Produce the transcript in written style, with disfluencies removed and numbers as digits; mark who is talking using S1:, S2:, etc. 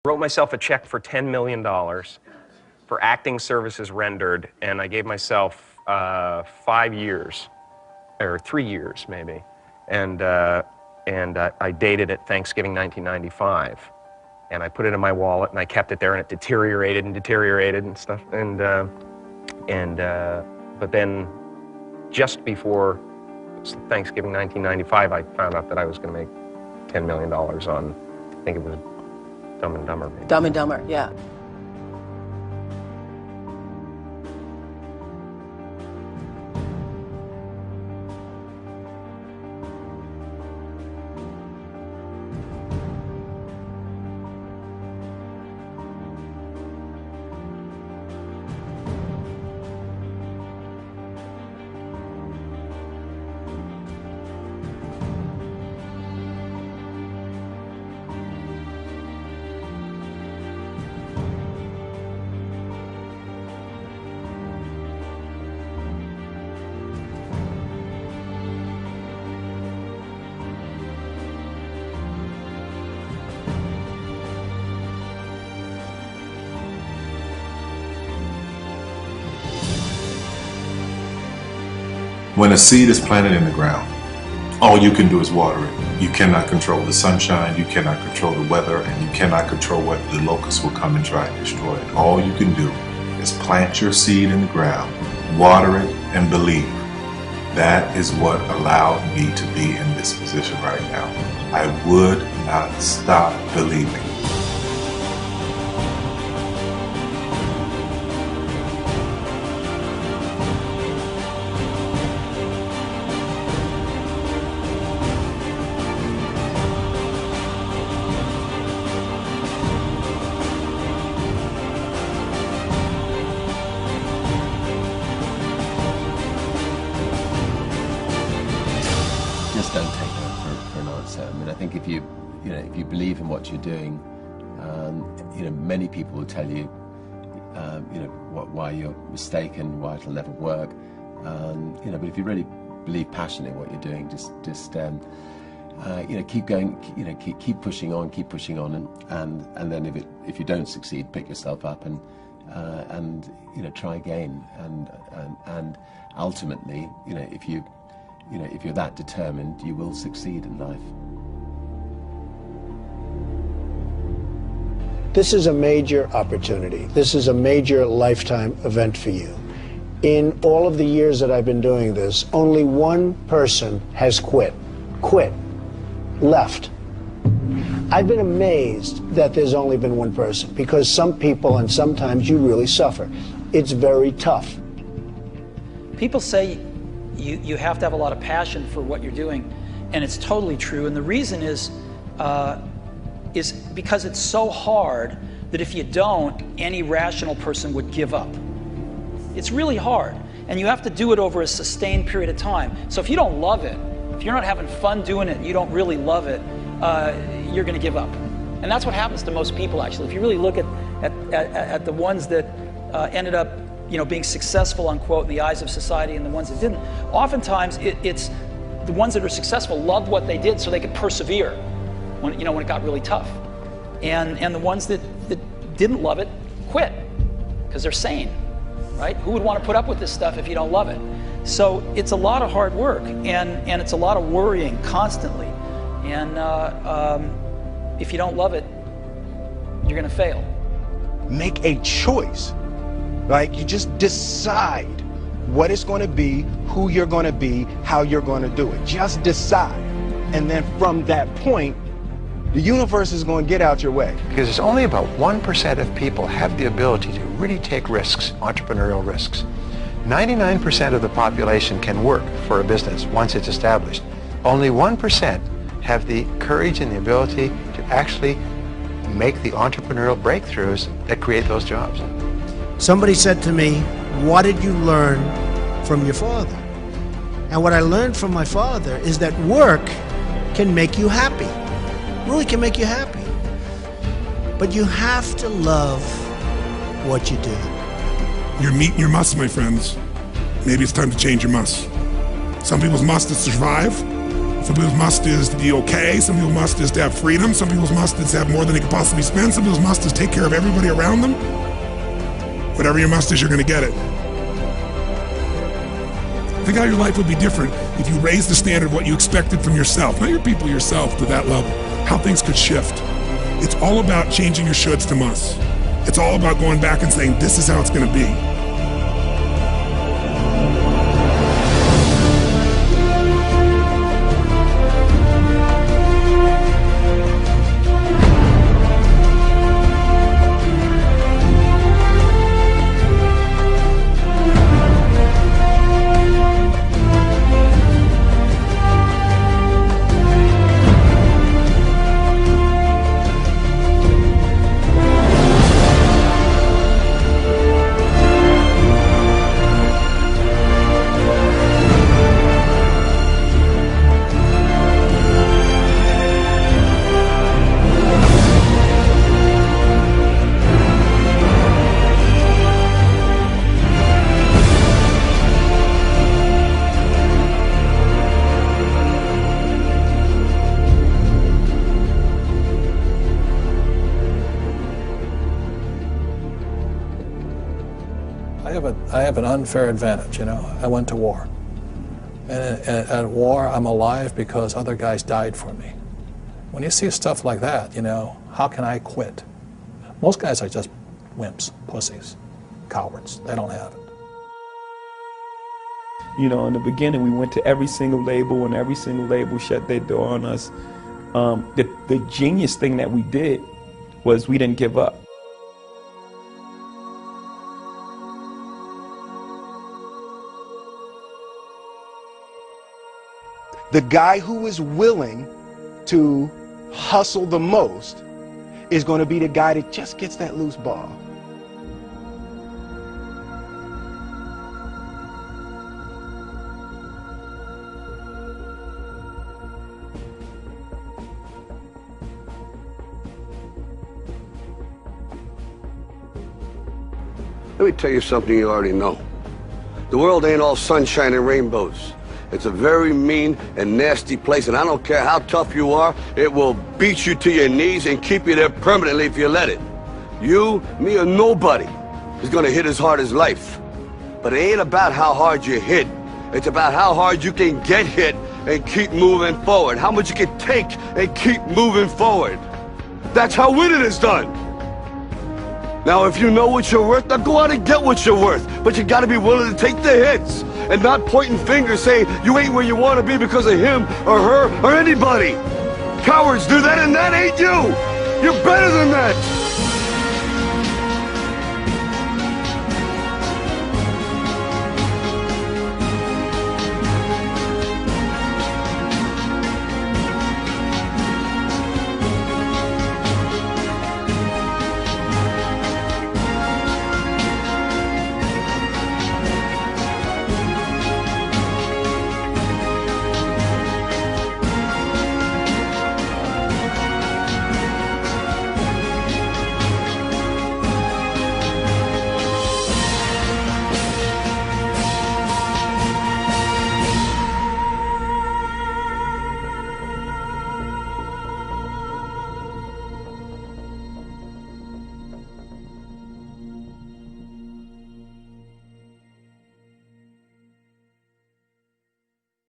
S1: Wrote myself a check for $10 million for acting services rendered, and I gave myself 5 years, or 3 years maybe, and I dated it Thanksgiving 1995, and I put it in my wallet and I kept it there, and it deteriorated and stuff, but then just before Thanksgiving 1995, I found out that I was going to make $10 million on, I think it was Dumb and Dumber. Maybe.
S2: Dumb and Dumber, yeah.
S3: When a seed is planted in the ground, all you can do is water it. You cannot control the sunshine, you cannot control the weather, and you cannot control whether the locusts will come and try and destroy it. All you can do is plant your seed in the ground, water it, and believe. That is what allowed me to be in this position right now. I would not stop believing.
S4: Just don't take that for an answer. I mean, I think if you believe in what you're doing, many people will tell you, why you're mistaken, why it'll never work. But if you really believe passionately in what you're doing, just keep going, keep pushing on, and then if you don't succeed, pick yourself up and try again, and ultimately, if you're that determined, you will succeed in life.
S5: This is a major opportunity. This is a major lifetime event for you. In all of the years that I've been doing this, only one person has quit, left. I've been amazed that there's only been one person, because some people, and sometimes you really suffer. It's very tough.
S6: People say you have to have a lot of passion for what you're doing, and it's totally true. And the reason is because it's so hard that if you don't, any rational person would give up. It's really hard, and you have to do it over a sustained period of time. So if you don't love it, if you're not having fun doing it, and you don't really love it, you're going to give up. And that's what happens to most people, actually. If you really look at the ones that ended up being successful, unquote, in the eyes of society, and the ones that didn't, oftentimes it's the ones that are successful loved what they did so they could persevere when it got really tough. And the ones that didn't love it quit because they're sane, right? Who would want to put up with this stuff if you don't love it? So it's a lot of hard work, and it's a lot of worrying constantly. And if you don't love it, you're going to fail.
S7: Make a choice. Like, you just decide what it's going to be, who you're going to be, how you're going to do it. Just decide. And then from that point, the universe is going to get out your way.
S8: Because it's only about 1% of people have the ability to really take risks, entrepreneurial risks. 99% of the population can work for a business once it's established. Only 1% have the courage and the ability to actually make the entrepreneurial breakthroughs that create those jobs.
S5: Somebody said to me, what did you learn from your father? And what I learned from my father is that work can make you happy. Really can make you happy. But you have to love what you do.
S9: You're meeting your must, my friends. Maybe it's time to change your must. Some people's must is to survive. Some people's must is to be okay. Some people's must is to have freedom. Some people's must is to have more than they could possibly spend. Some people's must is take care of everybody around them. Whatever your must is, you're going to get it. Think how your life would be different if you raised the standard of what you expected from yourself, not your people, yourself, to that level. How things could shift. It's all about changing your shoulds to musts. It's all about going back and saying, this is how it's going to be.
S2: I have an unfair advantage, you know. I went to war. And at war, I'm alive because other guys died for me. When you see stuff like that, you know, how can I quit? Most guys are just wimps, pussies, cowards. They don't have it.
S10: You know, in the beginning, we went to every single label, and every single label shut their door on us. The genius thing that we did was we didn't give up.
S7: The guy who is willing to hustle the most is going to be the guy that just gets that loose ball.
S11: Let me tell you something you already know. The world ain't all sunshine and rainbows. It's a very mean and nasty place, and I don't care how tough you are, it will beat you to your knees and keep you there permanently if you let it. You, me, or nobody is gonna hit as hard as life. But it ain't about how hard you hit. It's about how hard you can get hit and keep moving forward. How much you can take and keep moving forward. That's how winning is done. Now, if you know what you're worth, now go out and get what you're worth. But you gotta be willing to take the hits and not pointing fingers saying you ain't where you want to be because of him or her or anybody. Cowards do that, and that ain't you. You're better than that.